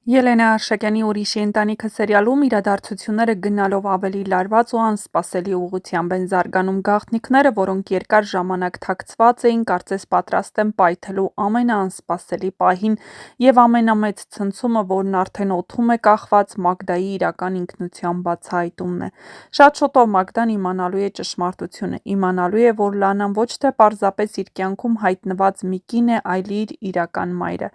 Ելենա Արշակյանի «Ուրիշի ընտանիքը» սերիալում իրադարձությունները գնալով ավելի լարված ու անսպասելի ուղղությամբ են զարգանում։ Գաղտնիքները, որոնք երկար ժամանակ թաքցված էին, կարծես պատրաստ են պայթելու ամենաանսպասելի պահին, եւ ամենամեծ ցնցումը, որն արդեն օդում է կախված, Մագդայի իրական ինքնության բացահայտումն է։ Շատ շուտով Մագդան իմանալու է ճշմարտությունը, իմանալու է, որ Լանան ոչ թե պարզապես իր կյանքում հայտնված մի կին է, այլ իր իրական մայրը։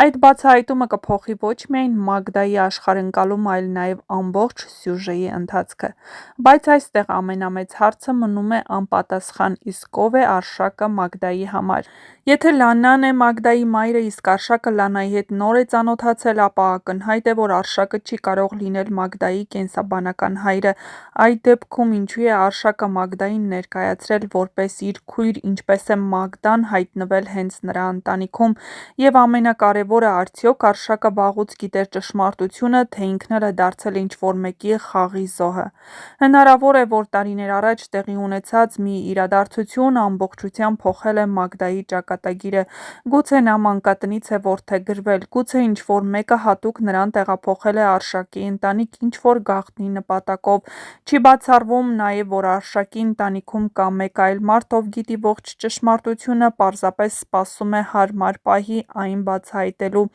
Այդ բացահայտումը կփոխի ոչ միայն Մագդայի աշխարհընկալումը, այլ նաև ամբողջ սյուժեի ընթացքը։ Բայց այստեղ ամենամեծ հարցը մնում է անպատասխան՝ իսկ ով է Արշակը Մագդայի համար։ Եթե Լանան է Մագդայի մայրը, իսկ Արշակը Լանայի հետ նոր է ծանոթացել, ապա ակնհայտ է, որ Արշակը չի կարող լինել Մագդայի կենսաբանական հայրը։ Այդ դեպքում ինչու է Արշակը Մագդային ներկայացրել որպես իր քույր, ինչպես է Մագդան հայտնվել հենց նրա ընտանիքում, եւ ամենակարևորը, արդյոք Արշակը վաղուց գիտեր ճշմարտությունը, թե ինքն էլ է դարձել ինչ-որ մեկի խաղի զոհը։ Հնարավոր է, որ տարիներ առաջ տեղի ունեցած մի իրադարձություն ամբողջությամբ փոխել է Մագդայի ճակատագիրը։ Գուցե նա մանկատնից է որդեգրվել, գուցե ինչ-որ մեկը հատուկ նրան տեղափոխել է Արշակի ընտանիք ինչ-որ գաղտնի նպատակով։ Չի բացառվում նաև, որ Արշակի ընտանիքում կա մեկ այլ մարդ, ով գիտի ողջ ճշմարտությունը, պարզապես սպասում է հարմար պահի այն բացահայտելու։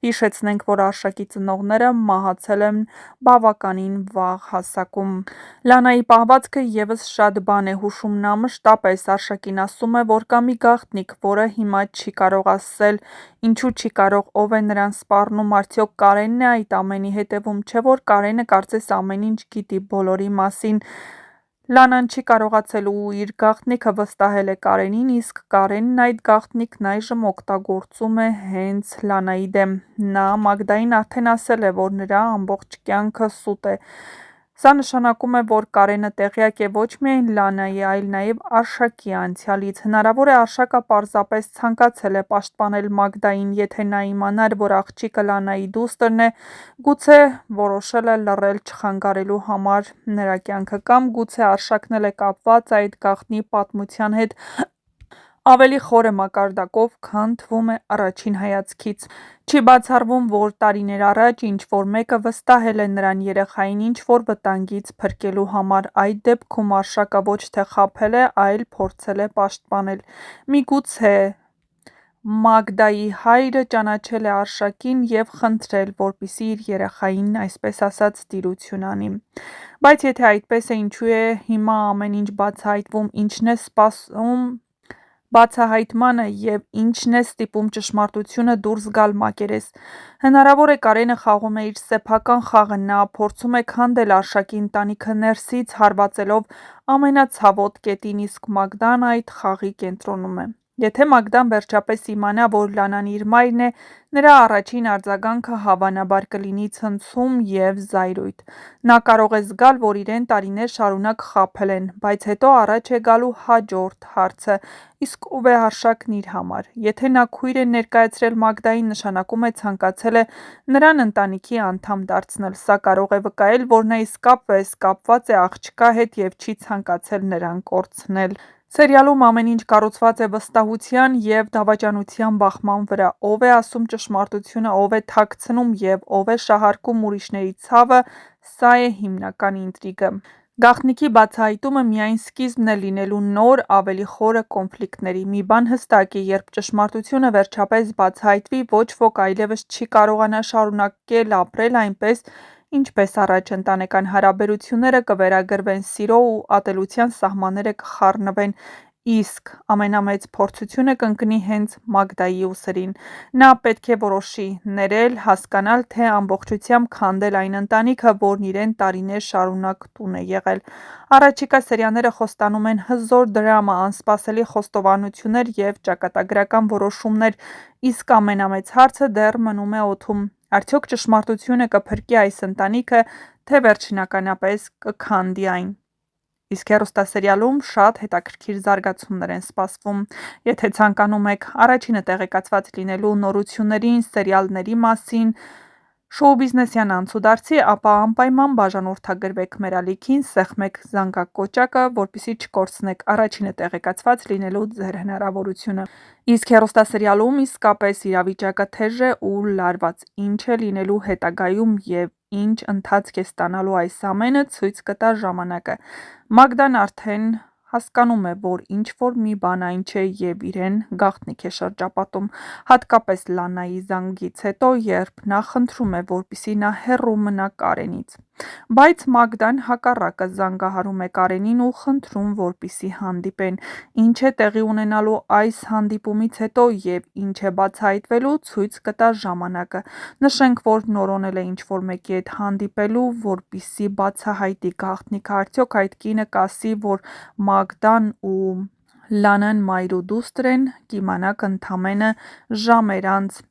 Հիշեցնենք, որ Արշակի ծնողները մահացել են բավականին վաղ հասակում։ Լանայի պահվածքը ևս շատ բան է հուշում, նա մշտապես Արշակին ասում է, որ կա մի գաղտնիք, որը հիմա չի կարող ասել, ինչու չի կարող, ով է նրան սպառնում, արդյոք Կարենն է այդ ամենի հետևում, չէ՞ որ Կարենը կարծես ամեն ինչ գիտի բոլորի մասին։ Լանան չի կարողացել ու իր գաղտնիքը վստահել է Կարենին, իսկ Կարենն այդ գաղտնիքն այժմ օգտագործում է հենց Լանայի դեմ։ Նա Մագդային արդեն ասել է, որ նրա ամբողջ կյանքը սուտ է։ Սա նշանակում է, որ Կարենը տեղյակ է ոչ միայն Լանայի, այլ նաև Արշակի անցյալից։ Հնարավոր է Արշակը պարզապես ցանկացել է պաշտպանել Մագդային, եթե նա իմանար, որ աղջիկը Լանայի դուստրն է, գուցե որոշել է լռել չխանգարելու համար նրա կյանքը, կամ գուցե Արշակն էլ է կապված այդ գաղտնի պատմության հետ ավելի խորը մակարդակով, քան թվում է առաջին հայացքից։ Չի բացառվում, որ տարիներ առաջ ինչ-որ մեկը վստահել է նրան երեխային ինչ-որ վտանգից փրկելու համար։ Այդ դեպքում Արշակը ոչ թե խաբել է, այլ փորձել է պաշտպանել։ Միգուցե Մագդայի հայրը ճանաչել է Արշակին և խնդրել, որպեսզի իր երեխային, այսպես ասած, տիրություն անի։ Բայց եթե այդպես է, ինչու է հիմա ամեն ինչ բացահայտվում, ինչն է սպասում բացահայտմանը և ինչն է ստիպում ճշմարտությունը դուրս գալ մակերես։ Հնարավոր է Կարենը խաղում է իր սեփական խաղը, նա փորձում է քանդել Արշակի ընտանիքը ներսից, հարվածելով ամենացավոտ կետին, իսկ Մագդան այդ խաղի կենտրոնում է։ Եթե Մագդան վերջապես իմանա, որ Լանան իր մայրն է, նրա առաջին արձագանքը հավանաբար կլինի ցնցում և զայրույթ։ Նա կարող է զգալ, որ իրեն տարիներ շարունակ խաբել են, բայց հետո առաջ է գալու հաջորդ հարցը՝ իսկ ով է Արշակն իր համար։ Եթե նա քույր է ներկայացրել Մագդային, նշանակում է ցանկացել է նրան ընտանիքի անդամ դարձնել։ Սա կարող է վկայել, որ նա իսկապես կապված է աղջկա հետ և չի ցանկացել նրան կորցնել։ Սերիալում ամեն ինչ կառուցված է վստահության և դավաճանության բախման վրա։ Ով է ասում ճշմարտությունը, ով է թաքցնում և ով է շահարկում ուրիշների ցավը, սա է հիմնական ինտրիգը։ Գաղտնիքի բացահայտումը միայն սկիզբն է լինելու նոր, ավելի խորը կոնֆլիկտների։ Մի բան հստակ է, երբ ճշմարտությունը վերջապես բացահայտվի, ոչ ոք այլևս չի կարողանա շարունակել ապրել այնպես, ինչպես առաջ, ընտանեկան հարաբերությունները կվերագրվեն սիրո ու ատելության սահմանները կխառնվեն, իսկ ամենամեծ փորձությունը կընկնի հենց Մագդայի ուսերին։ Նա պետք է որոշի՝ ներել, հասկանալ, թե ամբողջությամբ քանդել այն ընտանիքը, որն իրեն տարիներ շարունակ տուն է եղել։ Առաջիկա սերիաները խոստանում են հզոր դրամա, անսպասելի խոստովանություններ և ճակատագրական որոշումներ, իսկ ամենամեծ հարցը դեռ մնում է օդում՝ արդյոք ճշմարտությունը կփրկի այս ընտանիքը, թե վերջնականապես կքանդի այն։ Իսկ հեռուստասերիալում շատ հետաքրքիր զարգացումներ են սպասվում։ Եթե ցանկանում եք առաջինը տեղեկացված լինելու նորությունների, սերիալների մասին, Շոու բիզնեսյան անցուդարձի, ապա անպայման բաժանորդագրվեք մեր ալիքին, սեղմեք զանգակոճակը, որպեսզի չկորցնեք առաջինը տեղեկացված լինելու ձեր հնարավորությունը։ Իսկ հեռուստասերիալում իսկապես իրավիճակը թեժ է ու լարված, ինչ է լինելու հետագայում և ինչ ընթացք է ստանալու այս ամենը ցույց կտա ժամանակը։ Մագդան արդեն հասկանում է, որ ինչ-որ մի բան այն չէ և իրեն գաղտնիք է շրջապատում, հատկապես Լաննայի զանգից հետո, երբ նա խնդրում է, որպեսզի նա հեռու մնա Կարենից։ Բայց Մագդան հակառակը զանգահարում է Կարենին ու խնդրում, որպեսզի հանդիպեն։ Ինչ է տեղի ունենալու այս հանդիպումից հետո և ինչ է բացահայտվելու, ցույց կտա ժամանակը։ Նշենք, որ Նորոնել է ինչ-որ մեկի հետ հանդիպելու, որպեսզի բացահայտի գաղտնիքը, արդյոք այդ կինը կասի, որ Մագդան ու Լանան մայր ու դուստր են, կիմանաք ընդամենը ժամեր անց։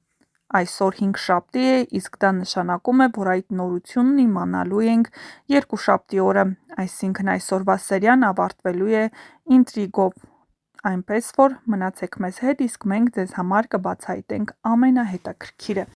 Այսօր հինգշաբթի է, իսկ դա նշանակում է, որ այդ նորությունն իմանալու ենք երկուշաբթի օրը, այսինքն այսօրվա սերիան ավարտվելու է ինտրիգով, այնպես որ մնացեք մեզ հետ, իսկ մենք ձեզ համար կբացահայտենք ամենահետաքրքիրը։